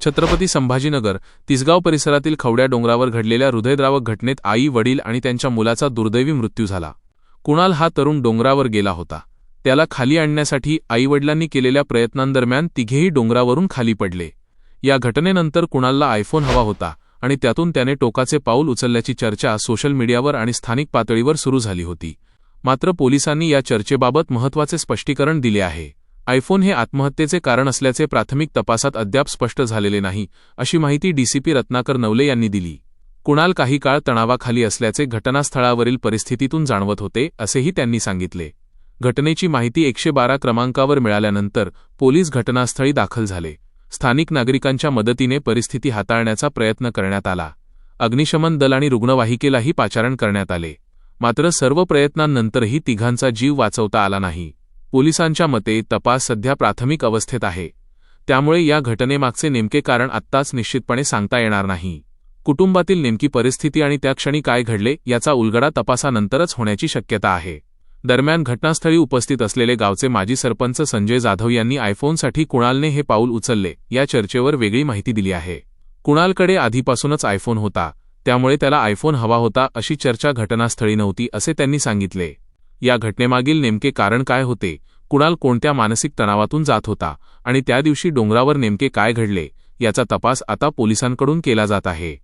छत्रपती संभाजीनगर तिसगाव परिसरातील खवड्या डोंगरावर घडलेल्या हृदयद्रावक घटनेत आई, वडील आणि त्यांच्या मुलाचा दुर्दैवी मृत्यू झाला. कुणाल हा तरुण डोंगरावर गेला होता. त्याला खाली आणण्यासाठी आईवडिलांनी केलेल्या प्रयत्नांदरम्यान तिघेही डोंगरावरून खाली पडले. या घटनेनंतर कुणालला आयफोन हवा होता आणि त्यातून त्याने टोकाचे पाऊल उचलल्याची चर्चा सोशल मीडियावर आणि स्थानिक पातळीवर सुरू झाली होती. मात्र पोलिसांनी या चर्चेबाबत महत्त्वाचे स्पष्टीकरण दिले आहे. आयफोन हे आत्महत्येचे कारण असल्याचे प्राथमिक तपासात अद्याप स्पष्ट झालेले नाही, अशी माहिती डीसीपी रत्नाकर नवले यांनी दिली. कुणाल काही काळ तणावाखाली असल्याचे घटनास्थळावरील परिस्थितीतून जाणवत होते, असेही त्यांनी सांगितले. घटनेची माहिती 112 क्रमांकावर मिळाल्यानंतर पोलीस घटनास्थळी दाखल झाले. स्थानिक नागरिकांच्या मदतीने परिस्थिती हाताळण्याचा प्रयत्न करण्यात आला. अग्निशमन दल आणि रुग्णवाहिकेलाही पाचारण करण्यात आले. मात्र सर्व प्रयत्नांनंतरही तिघांचा जीव वाचवता आला नाही. पोलिसांच्या मते तपास सध्या प्राथमिक अवस्थेत आहे, त्यामुळे या घटनेमागचे नेमके कारण आत्ताच निश्चितपणे सांगता येणार नाही. कुटुंबातील नेमकी परिस्थिती आणि त्या क्षणी काय घडले याचा उलगडा तपासानंतरच होण्याची शक्यता आहे. दरम्यान घटनास्थळी उपस्थित असलेले गावचे माजी सरपंच संजय जाधव यांनी आयफोनसाठी कुणालने हे पाऊल उचलले या चर्चेवर वेगळी माहिती दिली आहे. कुणालकडे आधीपासूनच आयफोन होता, त्यामुळे त्याला आयफोन हवा होता अशी चर्चा घटनास्थळी नव्हती, असे त्यांनी सांगितले. या घटनेमागील नेमके कारण काय होते, कुणाल कोणत्या मानसिक तणावातून जात होता आणि त्या दिवशी डोंगरावर नेमके काय घडले याचा तपास आता पोलिसांकडून केला जात आहे.